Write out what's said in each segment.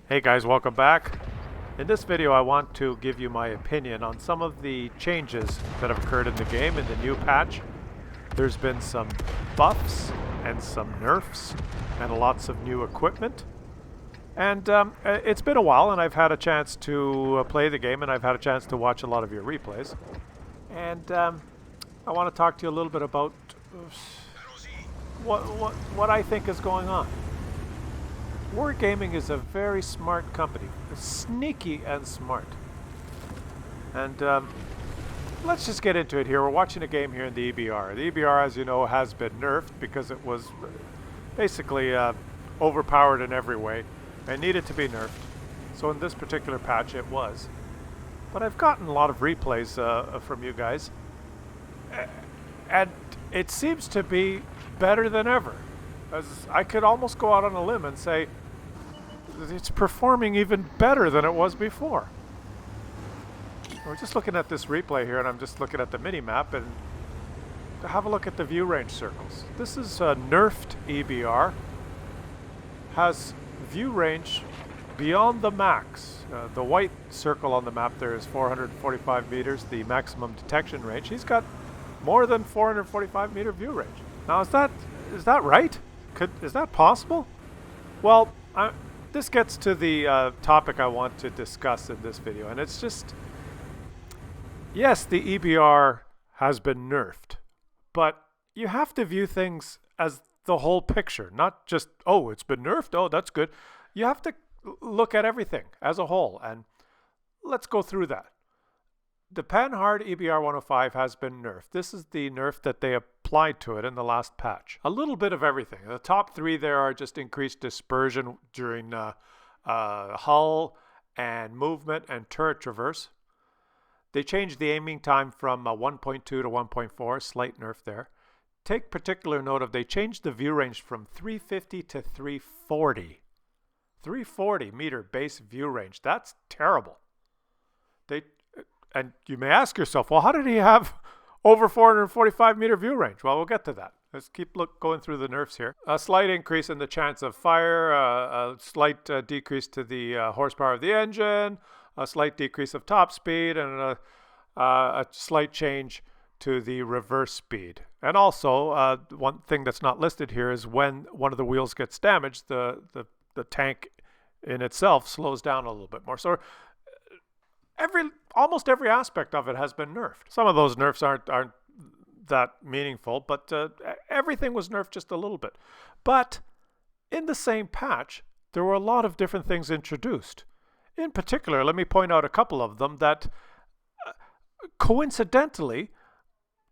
Hey guys, welcome back. In this video I want to give you my opinion on some of the changes that have occurred in the game in the new patch. There's been some buffs and some nerfs and lots of new equipment. And it's been a while and I've had a chance to play the game and I've had a chance to watch a lot of your replays. And I want to talk to you a little bit about what I think is going on. Wargaming is a very smart company, sneaky and smart. And let's just get into it here. We're watching a game here in the EBR. The EBR, as you know, has been nerfed because it was basically overpowered in every way and needed to be nerfed. So in this particular patch it was. But I've gotten a lot of replays from you guys, and it seems to be better than ever. As I could almost go out on a limb and say it's performing even better than it was before. We're just looking at this replay here, and I'm just looking at the mini-map, and have a look at the view range circles. This is a nerfed EBR. Has view range beyond the max. The white circle on the map there is 445 meters, the maximum detection range. He's got more than 445 meter view range. Now is that right? Is that possible? Well, this gets to the topic I want to discuss in this video, and it's just, yes, the EBR has been nerfed, but you have to view things as the whole picture, not just, oh, it's been nerfed, oh, that's good. You have to look at everything as a whole, and let's go through that. The Panhard EBR 105 has been nerfed. This is the nerf that they applied to it in the last patch. A little bit of everything. The top three there are just increased dispersion during hull and movement and turret traverse. They changed the aiming time from 1.2 to 1.4, slight nerf there. Take particular note of they changed the view range from 350 to 340. 340 meter base view range. That's terrible. And you may ask yourself, well, how did he have over 445 meter view range? Well, we'll get to that. Let's keep going through the nerfs here. A slight increase in the chance of fire, a slight decrease to the horsepower of the engine, a slight decrease of top speed, and a slight change to the reverse speed. And also, one thing that's not listed here is when one of the wheels gets damaged, the tank in itself slows down a little bit more. So almost every aspect of it has been nerfed. Some of those nerfs aren't that meaningful, but everything was nerfed just a little bit. But in the same patch, there were a lot of different things introduced. In particular, let me point out a couple of them that coincidentally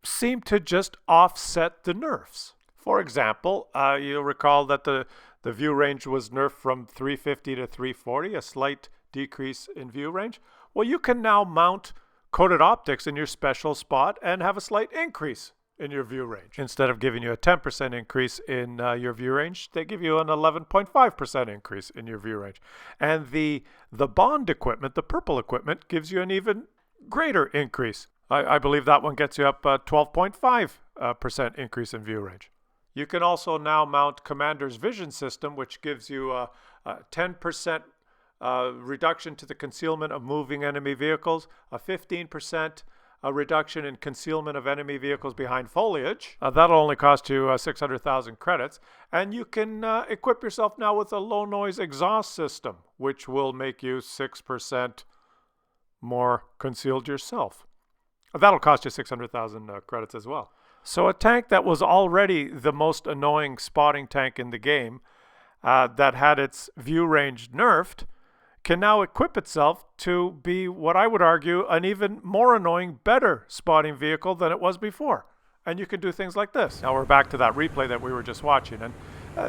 seem to just offset the nerfs. For example, you'll recall that the view range was nerfed from 350 to 340, a slight decrease in view range. Well, you can now mount coated optics in your special spot and have a slight increase in your view range. Instead of giving you a 10% increase in your view range, they give you an 11.5% increase in your view range. And the bond equipment, the purple equipment, gives you an even greater increase. I believe that one gets you up 12.5% increase in view range. You can also now mount Commander's Vision System, which gives you a 10% reduction to the concealment of moving enemy vehicles, a 15% reduction in concealment of enemy vehicles behind foliage. That'll only cost you 600,000 credits. And you can equip yourself now with a low noise exhaust system, which will make you 6% more concealed yourself. That'll cost you 600,000 credits as well. So a tank that was already the most annoying spotting tank in the game, that had its view range nerfed, can now equip itself to be what I would argue an even more annoying, better spotting vehicle than it was before. And you can do things like this. Now we're back to that replay that we were just watching, and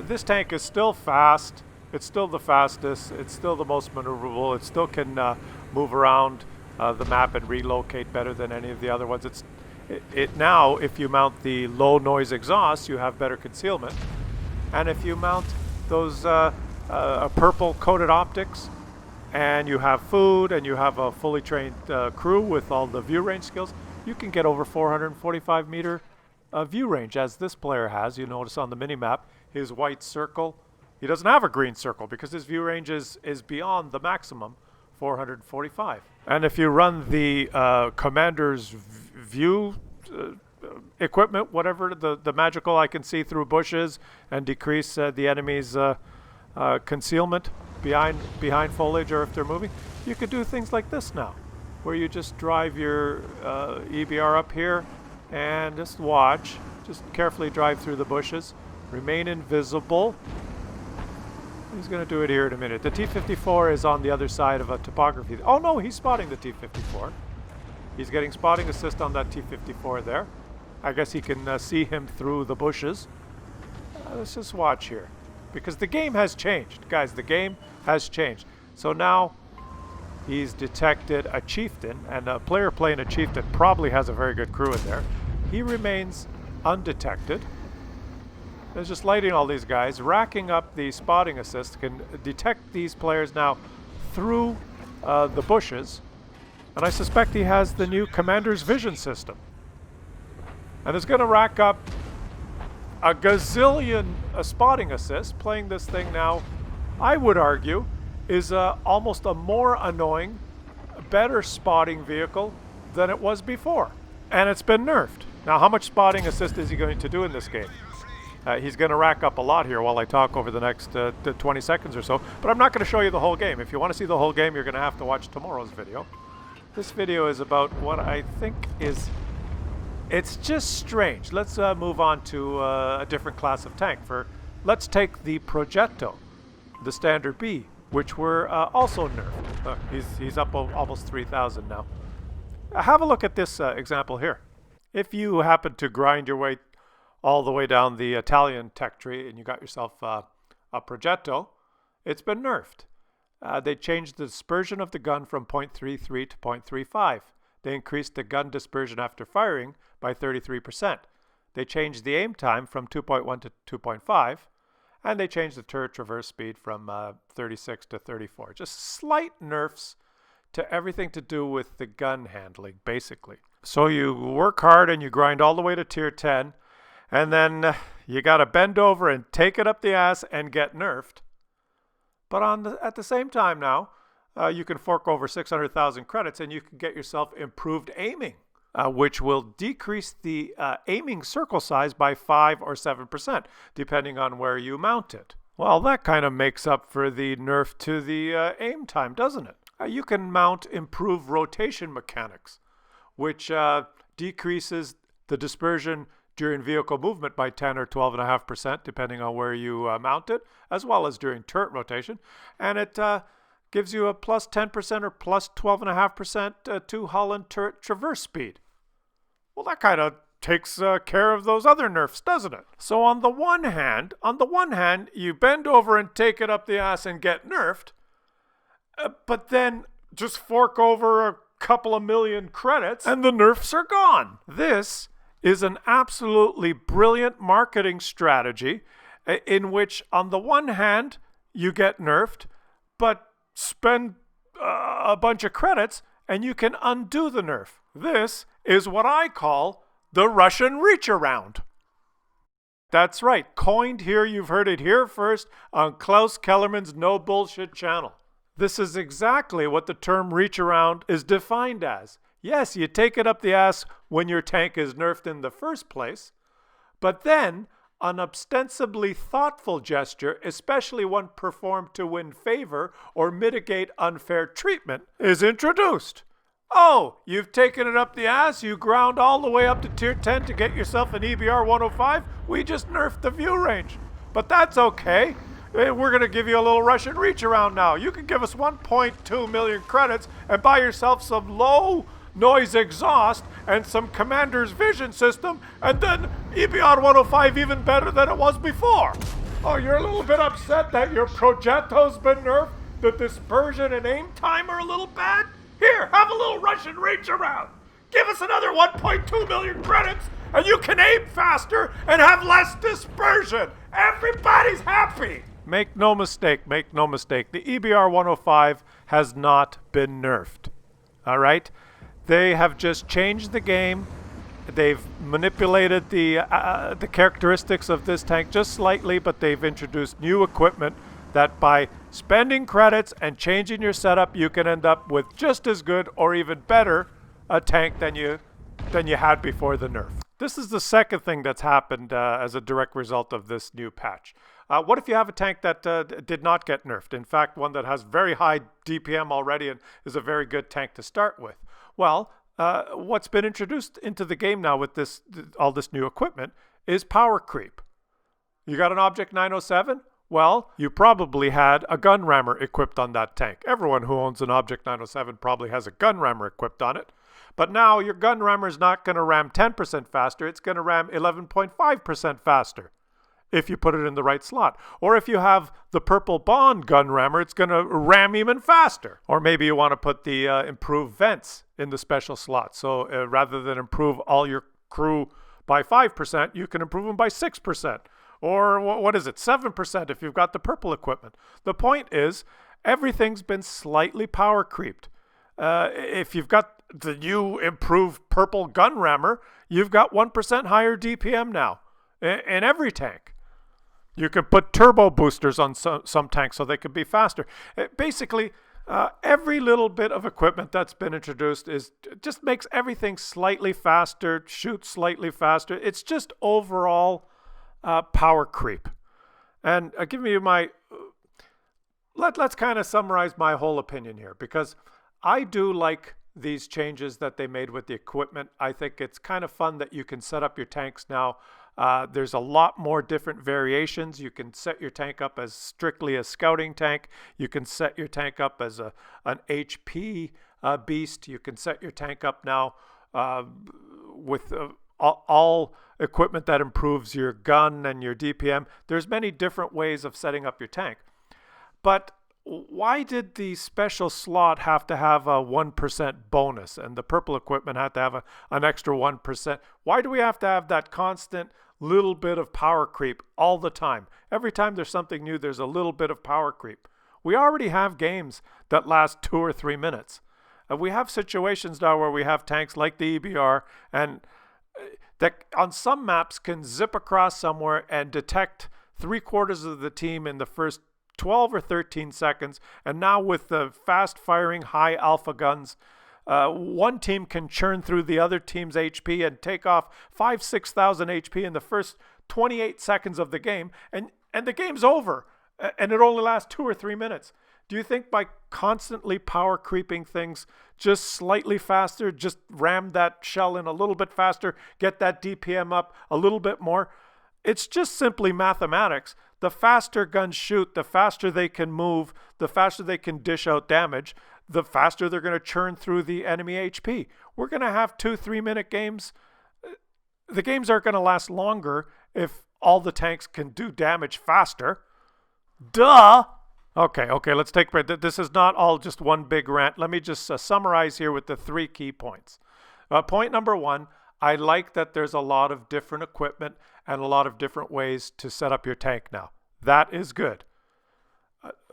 this tank is still fast. It's still the fastest. It's still the most maneuverable. It still can move around the map and relocate better than any of the other ones. Now, if you mount the low noise exhaust, you have better concealment. And if you mount those purple coated optics, and you have food, and you have a fully trained crew with all the view range skills, you can get over 445 meter view range, as this player has. You notice on the mini-map, his white circle He doesn't have a green circle because his view range is beyond the maximum 445. And if you run the commander's view equipment, whatever, the magical I can see through bushes and decrease the enemy's concealment behind foliage or if they're moving, you could do things like this now, where you just drive your EBR up here and just watch. Just carefully drive through the bushes. Remain invisible. He's going to do it here in a minute. The T-54 is on the other side of a topography. Oh no, he's spotting the T-54. He's getting spotting assist on that T-54 there. I guess he can see him through the bushes. Let's just watch here. Because the game has changed. Guys, the game has changed. So now he's detected a chieftain, and a player playing a chieftain probably has a very good crew in there. He remains undetected. There's just lighting all these guys, racking up the spotting assist, can detect these players now through the bushes. And I suspect he has the new commander's vision system. And it's going to rack up a gazillion spotting assists. Playing this thing now, I would argue, is almost a more annoying, better spotting vehicle than it was before. And it's been nerfed. Now, how much spotting assist is he going to do in this game? He's going to rack up a lot here while I talk over the next 20 seconds or so. But I'm not going to show you the whole game. If you want to see the whole game, you're going to have to watch tomorrow's video. This video is about what I think is... It's just strange. Let's move on to a different class of tank. Let's take the Progetto, the Standard B, which were also nerfed. He's up almost 3,000 now. Have a look at this example here. If you happen to grind your way all the way down the Italian tech tree and you got yourself a Progetto, it's been nerfed. They changed the dispersion of the gun from 0.33 to 0.35. They increased the gun dispersion after firing by 33%. They changed the aim time from 2.1 to 2.5, and they changed the turret traverse speed from 36 to 34. Just slight nerfs to everything to do with the gun handling, basically. So you work hard and you grind all the way to tier 10, and then you got to bend over and take it up the ass and get nerfed. But at the same time now, you can fork over 600,000 credits and you can get yourself improved aiming, which will decrease the aiming circle size by 5 or 7%, depending on where you mount it. Well, that kind of makes up for the nerf to the aim time, doesn't it? You can mount improved rotation mechanics, which decreases the dispersion during vehicle movement by 10 or 12.5%, depending on where you mount it, as well as during turret rotation. And it gives you a plus 10% or plus 12.5% to hull and turret traverse speed. Well, that kind of takes care of those other nerfs, doesn't it? So on the one hand, you bend over and take it up the ass and get nerfed, but then just fork over a couple of million credits and the nerfs are gone. This is an absolutely brilliant marketing strategy in which on the one hand you get nerfed, but spend a bunch of credits and you can undo the nerf. This is what I call the Russian Reacharound. That's right, coined here, you've heard it here first on Klaus Kellerman's No Bullshit channel. This is exactly what the term Reacharound is defined as. Yes, you take it up the ass when your tank is nerfed in the first place, but then an ostensibly thoughtful gesture, especially one performed to win favor or mitigate unfair treatment, is introduced. Oh, you've taken it up the ass, you ground all the way up to tier 10 to get yourself an EBR 105? We just nerfed the view range. But that's okay. We're going to give you a little Russian Reacharound now. You can give us 1.2 million credits and buy yourself some low noise exhaust and some commander's vision system, and then EBR 105 even better than it was before. Oh, you're a little bit upset that your Progetto's been nerfed? The dispersion and aim time are a little bad? Here, have a little Russian Reacharound. Give us another 1.2 million credits and you can aim faster and have less dispersion. Everybody's happy. Make no mistake, make no mistake. The EBR 105 has not been nerfed. All right? They have just changed the game They've manipulated the characteristics of this tank just slightly, but they've introduced new equipment that by spending credits and changing your setup, you can end up with just as good or even better a tank than you had before the nerf. This is the second thing that's happened as a direct result of this new patch. What if you have a tank that did not get nerfed? In fact, one that has very high DPM already and is a very good tank to start with. Well, what's been introduced into the game now with all this new equipment is power creep. You got an Object 907? Well, you probably had a gun rammer equipped on that tank. Everyone who owns an Object 907 probably has a gun rammer equipped on it. But now your gun rammer is not going to ram 10% faster. It's going to ram 11.5% faster if you put it in the right slot. Or if you have the purple bond gun rammer, it's going to ram even faster. Or maybe you want to put the improved vents in the special slot. So rather than improve all your crew by 5%, you can improve them by 6%. Or what is it, 7% if you've got the purple equipment. The point is, everything's been slightly power creeped. If you've got the new improved purple gun rammer, you've got 1% higher DPM now in every tank. You can put turbo boosters on some tanks so they can be faster. Basically, every little bit of equipment that's been introduced just makes everything slightly faster, shoots slightly faster. It's just overall power creep. And I'll give you my... Let's kind of summarize my whole opinion here, because I do like these changes that they made with the equipment. I think it's kind of fun that you can set up your tanks now. There's a lot more different variations. You can set your tank up as strictly a scouting tank. You can set your tank up as an HP beast. You can set your tank up now with all equipment that improves your gun and your DPM. There's many different ways of setting up your tank. But why did the special slot have to have a 1% bonus and the purple equipment had to have an extra 1%? Why do we have to have that constant little bit of power creep all the time? Every time there's something new, there's a little bit of power creep. We already have games that last 2 or 3 minutes. We have situations now where we have tanks like the EBR and that on some maps can zip across somewhere and detect 3/4 of the team in the first 12 or 13 seconds. And now with the fast firing high alpha guns, one team can churn through the other team's HP and take off 5,000-6,000 HP in the first 28 seconds of the game, and the game's over, and it only lasts 2 or 3 minutes. Do you think by constantly power creeping things just slightly faster, just ram that shell in a little bit faster, get that DPM up a little bit more? It's just simply mathematics. The faster guns shoot, the faster they can move, the faster they can dish out damage, the faster they're going to churn through the enemy HP. We're going to have 2-3 minute games. The games aren't going to last longer if all the tanks can do damage faster. Duh! Okay, let's take a break. This is not all just one big rant. Let me just summarize here with the 3 key points. Point number 1, I like that there's a lot of different equipment and a lot of different ways to set up your tank now. That is good.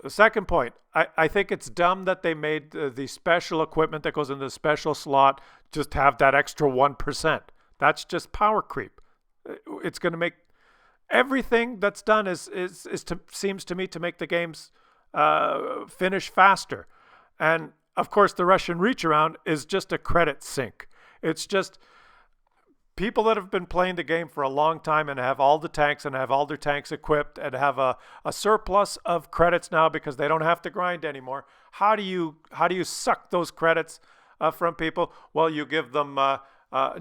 The second point, I think it's dumb that they made the special equipment that goes in the special slot just have that extra 1%. That's just power creep. It's going to make everything that's done seems to me to make the games finish faster. And of course, the Russian Reacharound is just a credit sink. It's just people that have been playing the game for a long time and have all the tanks and have all their tanks equipped and have a surplus of credits now because they don't have to grind anymore. How do you suck those credits from people? Well, you give them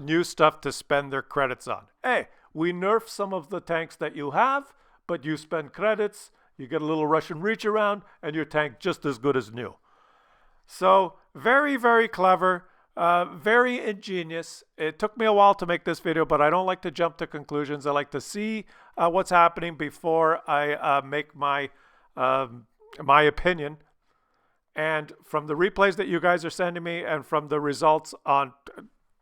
new stuff to spend their credits on. Hey, we nerf some of the tanks that you have, but you spend credits, you get a little Russian Reacharound, and your tank just as good as new. So very, very clever. Very ingenious. It took me a while to make this video, but I don't like to jump to conclusions. I like to see what's happening before I make my opinion. And from the replays that you guys are sending me and from the results on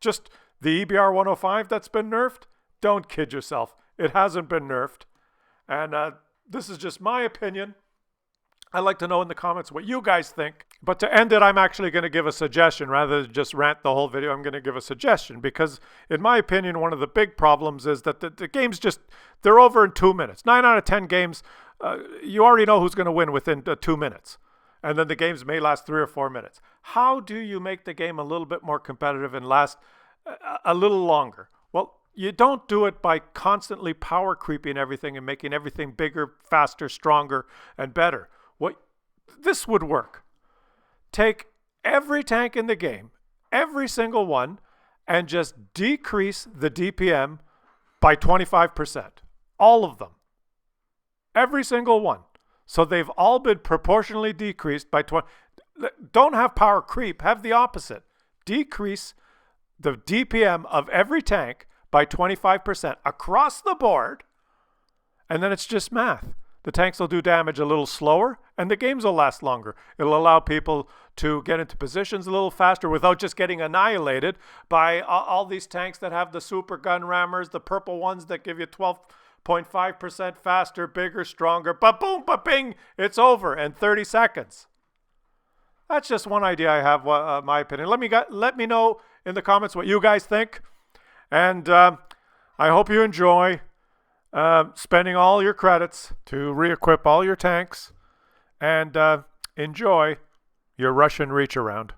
just the EBR 105 that's been nerfed, don't kid yourself. It hasn't been nerfed. And this is just my opinion. I'd like to know in the comments what you guys think. But to end it, I'm actually going to give a suggestion. Rather than just rant the whole video, I'm going to give a suggestion. Because in my opinion, one of the big problems is that the games just, they're over in 2 minutes. 9 out of 10 games, you already know who's going to win within 2 minutes. And then the games may last 3 or 4 minutes. How do you make the game a little bit more competitive and last a little longer? Well, you don't do it by constantly power creeping everything and making everything bigger, faster, stronger, and better. This would work. Take every tank in the game, every single one, and just decrease the DPM by 25%. All of them. Every single one. So they've all been proportionally decreased by 20. Don't have power creep, have the opposite. Decrease the DPM of every tank by 25% across the board, and then it's just math. The tanks will do damage a little slower, and the games will last longer. It'll allow people to get into positions a little faster without just getting annihilated by all these tanks that have the super gun rammers, the purple ones that give you 12.5% faster, bigger, stronger. Ba-boom, ba-bing, it's over in 30 seconds. That's just one idea I have, my opinion. Let me know in the comments what you guys think. And I hope you enjoy spending all your credits to re-equip all your tanks, and enjoy your Russian Reacharound.